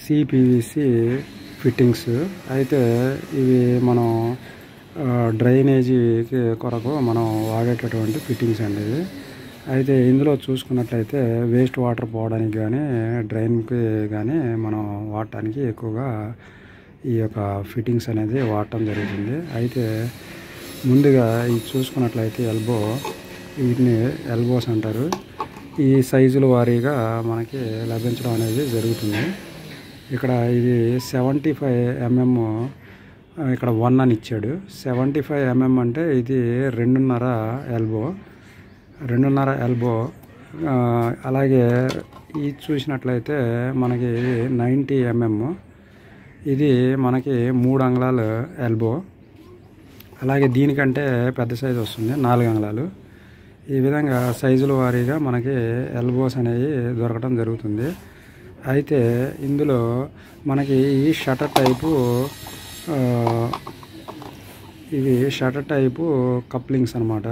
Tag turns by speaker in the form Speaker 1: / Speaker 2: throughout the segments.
Speaker 1: CPVC fittings అయితే ఇవి మనం డ్రైనేజీకి కొరకు మనం వాడేటటువంటి ఫిట్టింగ్స్ అండి ఇవి. అయితే ఇందులో చూసుకున్నట్లయితే వేస్ట్ వాటర్ పోవడానికి కానీ డ్రైన్కి కానీ మనం వాడటానికి ఎక్కువగా ఈ యొక్క ఫిట్టింగ్స్ అనేది వాడటం జరుగుతుంది. అయితే ముందుగా ఇది చూసుకున్నట్లయితే వీటిని ఎల్బోస్ అంటారు. ఈ సైజుల వారీగా మనకి లభించడం అనేది జరుగుతుంది. ఇక్కడ ఇది 75 mm, ఇక్కడ 1 అని ఇచ్చాడు. 75 mm అంటే ఇది 2.5 ఎల్బో. అలాగే ఇది చూసినట్లయితే మనకి 90 mm, ఇది మనకి 3 అంగుళాల ఎల్బో. అలాగే దీనికంటే పెద్ద సైజు వస్తుంది 4 అంగుళాలు. ఈ విధంగా సైజుల వారీగా మనకి ఎల్బోస్ అనేవి దొరకడం జరుగుతుంది. అయితే ఇందులో మనకి ఈ షట్టర్ టైపు ఇవి షట్టర్ టైపు కప్లింగ్స్ అన్నమాట.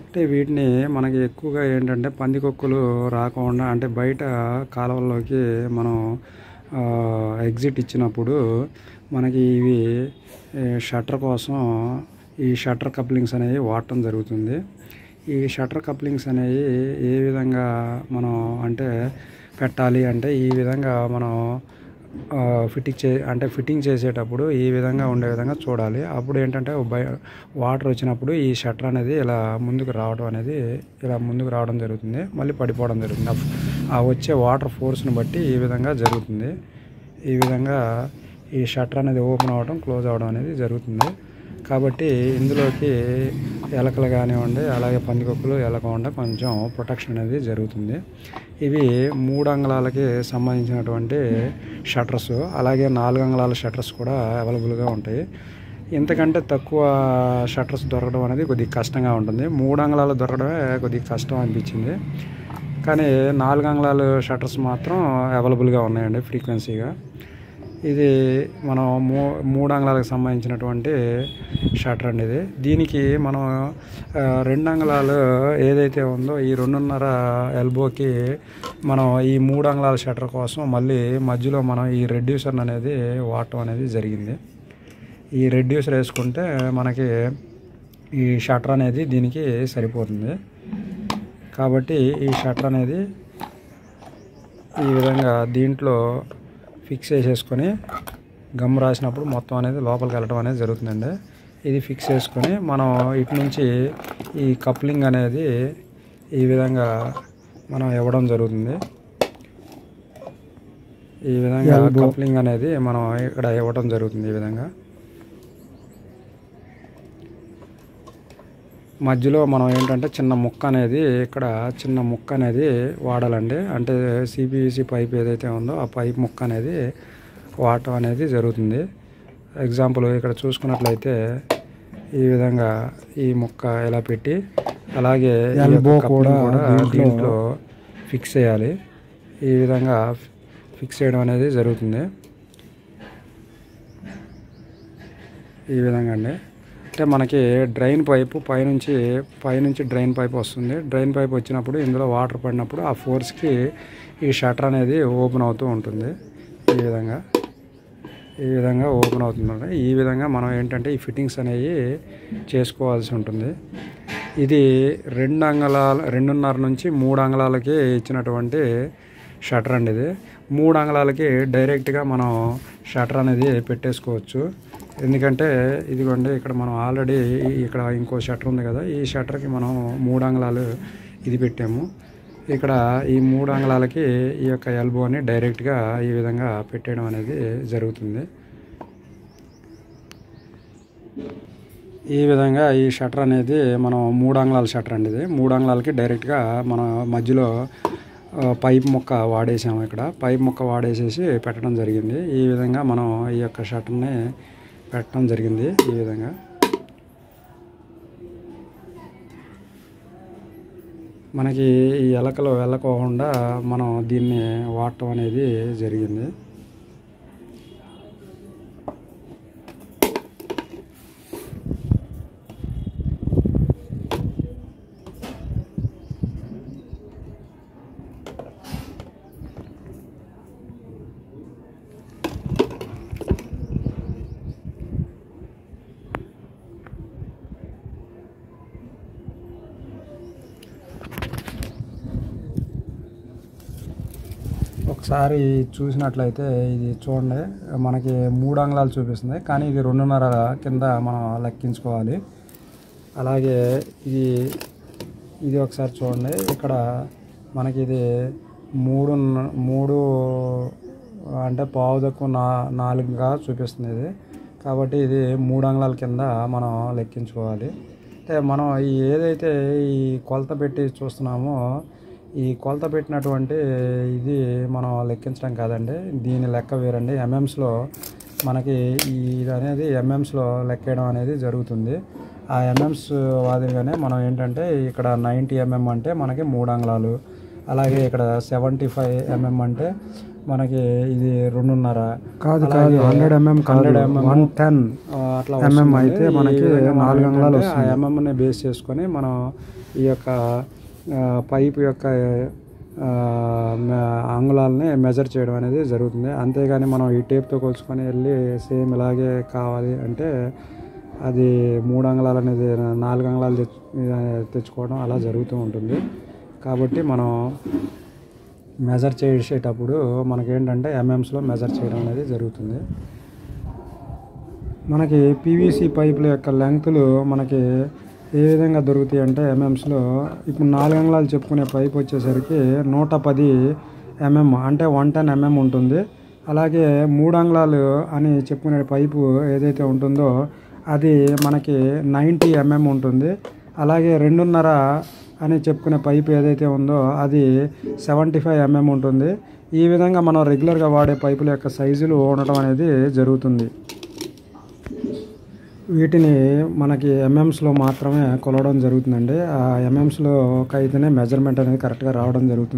Speaker 1: అంటే వీటిని మనకి ఎక్కువగా ఏంటంటే పందికొక్కులు రాకుండా, అంటే బయట కాలువల్లోకి మనం ఎగ్జిట్ ఇచ్చినప్పుడు మనకి ఇవి షట్టర్ కోసం ఈ షట్టర్ కప్లింగ్స్ అనేవి వాడటం జరుగుతుంది. ఈ షట్టర్ కప్లింగ్స్ అనేవి ఏ విధంగా మనం అంటే పెట్టాలి అంటే ఈ విధంగా మనం ఫిట్టింగ్ చేసేటప్పుడు ఈ విధంగా ఉండే విధంగా చూడాలి. అప్పుడు ఏంటంటే వాటర్ వచ్చినప్పుడు ఈ షట్టర్ అనేది ఇలా ముందుకు రావడం జరుగుతుంది, మళ్ళీ పడిపోవడం జరుగుతుంది. ఆ వచ్చే వాటర్ ఫోర్స్ని బట్టి ఈ విధంగా జరుగుతుంది. ఈ విధంగా ఈ షట్టర్ అనేది ఓపెన్ అవ్వడం, క్లోజ్ అవ్వడం అనేది జరుగుతుంది. కాబట్టి ఇందులోకి ఎలకలు కానివ్వండి, అలాగే పందికొక్కులు ఎలకకుండా కొంచెం ప్రొటెక్షన్ అనేది జరుగుతుంది. ఇవి 3 అంగుళాలకి సంబంధించినటువంటి షట్టర్స్, అలాగే 4 అంగుళాల షట్టర్స్ కూడా అవైలబుల్గా ఉంటాయి. ఇంతకంటే తక్కువ షట్టర్స్ దొరకడం అనేది కొద్దిగా కష్టంగా ఉంటుంది. 3 అంగుళాలు దొరకడమే కొద్దిగా కష్టం అనిపించింది. కానీ 4 అంగుళాల షట్టర్స్ మాత్రం అవైలబుల్గా ఉన్నాయండి ఫ్రీక్వెన్సీగా. ఇది మనం 3 అంగుళాలకు సంబంధించినటువంటి షట్టర్ అండి ఇది. దీనికి మనం 2 అంగుళాలు ఏదైతే ఉందో ఈ 2.5 ఎల్బోకి మనం ఈ 3 అంగుళాల షట్టర్ కోసం మళ్ళీ మధ్యలో మనం ఈ రెడ్యూసర్ అనేది వాడటం అనేది జరిగింది. ఈ రెడ్యూసర్ వేసుకుంటే మనకి ఈ షట్టర్ అనేది దీనికి సరిపోతుంది. కాబట్టి ఈ షట్టర్ అనేది ఈ విధంగా దీంట్లో ఫిక్స్ చేసేసుకొని గమ్ రాసినప్పుడు మొత్తం అనేది లోపలికి వెళ్ళడం అనేది జరుగుతుందండి. ఇది ఫిక్స్ చేసుకొని మనం ఇటు నుంచి ఈ కప్లింగ్ అనేది ఈ విధంగా మనం ఇవ్వడం జరుగుతుంది. ఈ విధంగా కప్లింగ్ అనేది మనం ఇక్కడ ఇవ్వడం జరుగుతుంది. ఈ విధంగా మధ్యలో మనం ఏంటంటే చిన్న ముక్క అనేది వాడాలండి. అంటే సిపివిసి పైప్ ఏదైతే ఉందో ఆ పైప్ ముక్క అనేది వాడటం అనేది జరుగుతుంది. ఎగ్జాంపుల్ ఇక్కడ చూసుకున్నట్లయితే ఈ విధంగా ఈ ముక్క ఇలా పెట్టి, అలాగే కూడా దీంట్లో ఫిక్స్ చేయాలి. ఈ విధంగా ఫిక్స్ చేయడం అనేది జరుగుతుంది. ఈ విధంగా అండి. అంటే మనకి డ్రైన్ పైపు పైనుంచి డ్రైన్ పైప్ వస్తుంది. డ్రైన్ పైప్ వచ్చినప్పుడు ఇందులో వాటర్ పడినప్పుడు ఆ ఫోర్స్కి ఈ షట్టర్ అనేది ఓపెన్ అవుతూ ఉంటుంది. ఈ విధంగా ఓపెన్ అవుతుంది. ఈ విధంగా మనం ఏంటంటే ఈ ఫిట్టింగ్స్ అనేవి చేసుకోవాల్సి ఉంటుంది. ఇది 2.5 నుంచి 3 అంగుళాలకి ఇచ్చినటువంటి షట్టర్ అండి ఇది. 3 అంగుళాలకి డైరెక్ట్గా మనం షట్టర్ అనేది పెట్టేసుకోవచ్చు. ఎందుకంటే ఇదిగోండి ఇక్కడ మనం ఆల్రెడీ ఇక్కడ ఇంకో షట్టర్ ఉంది కదా, ఈ షట్టర్కి మనం 3 అంగుళాలు ఇది పెట్టాము. ఇక్కడ ఈ 3 అంగుళాలకి ఈ యొక్క ఎల్బోని డైరెక్ట్గా ఈ విధంగా పెట్టేయడం అనేది జరుగుతుంది. ఈ విధంగా ఈ షట్టర్ అనేది మనం 3 అంగుళాల షట్టర్ అండి ఇది. 3 అంగుళాలకి డైరెక్ట్గా మనం మధ్యలో పైప్ ముక్క వాడేసాము. ఇక్కడ పైప్ ముక్క వాడేసేసి పెట్టడం జరిగింది. ఈ విధంగా మనం ఈ యొక్క షట్టర్ని పెట్టడం జరిగింది. ఈ విధంగా మనకి ఈ ఎలకలు వెళ్ళకోకుండా మనం దీన్ని వాడటం అనేది జరిగింది. ఒకసారి చూసినట్లయితే ఇది చూడండి, మనకి 3 అంగుళాలు చూపిస్తుంది, కానీ ఇది 2.5 కింద మనం లెక్కించుకోవాలి. అలాగే ఇది ఇది ఒకసారి చూడండి, ఇక్కడ మనకి ఇది 3 అంటే పావు తక్కువ 4గా చూపిస్తుంది ఇది. కాబట్టి ఇది 3 అంగుళాల కింద మనం లెక్కించుకోవాలి. అంటే మనం ఏదైతే ఈ కొలత పెట్టి చూస్తున్నామో, ఈ కొలత పెట్టినటువంటి ఇది మనం లెక్కించడం కాదండి, దీని లెక్క వేరండి. ఎంఎంస్లో మనకి ఇది అనేది ఎంఎంస్లో లెక్కేయడం అనేది జరుగుతుంది. ఆ ఎంఎంస్ వాదిగానే మనం ఏంటంటే ఇక్కడ 90 ఎంఎం అంటే మనకి 3 అంగుళాలు, అలాగే ఇక్కడ 75 ఎంఎం అంటే మనకి ఇది 2.5
Speaker 2: కాదు 100 ఎంఎం కాదు 110
Speaker 1: అట్లా
Speaker 2: ఎంఎం అయితే మనకి 4 అంగుళాలు.
Speaker 1: ఆ ఎంఎంని బేస్ చేసుకొని మనం ఈ యొక్క పైప్ యొక్క అంగుళాలని మెజర్ చేయడం అనేది జరుగుతుంది. అంతేగాని మనం ఈ టేప్తో కొలుచుకొని వెళ్ళి సేమ్ ఇలాగే కావాలి అంటే అది 3 అంగుళాలు అనేది 4 అంగుళాలు తెచ్చుకోవడం అలా జరుగుతూ ఉంటుంది. కాబట్టి మనం మెజర్ చేసేటప్పుడు మనకేంటంటే ఎంఎంస్లో మెజర్ చేయడం అనేది జరుగుతుంది. మనకి పీవీసీ పైపుల యొక్క లెంగ్త్లు మనకి ఏ విధంగా దొరుకుతాయి అంటే ఎంఎంస్లో ఇప్పుడు 4 అంగుళాలు చెప్పుకునే పైప్ వచ్చేసరికి 110 ఎంఎం అంటే 110 ఎంఎం ఉంటుంది. అలాగే 3 అంగుళాలు అని చెప్పుకునే పైపు ఏదైతే ఉంటుందో అది మనకి 90 ఎంఎం ఉంటుంది. అలాగే 2.5 అని చెప్పుకునే పైపు ఏదైతే ఉందో అది 75 ఎంఎం ఉంటుంది. ఈ విధంగా మనం రెగ్యులర్గా వాడే పైపుల యొక్క సైజులు ఉండటం అనేది జరుగుతుంది. వీటిని మనకి ఎంఎంస్లో మాత్రమే కొలవడం జరుగుతుందండి. ఆ ఎంఎంస్లోకి అయితేనే మెజర్మెంట్ అనేది కరెక్ట్గా రావడం జరుగుతుంది.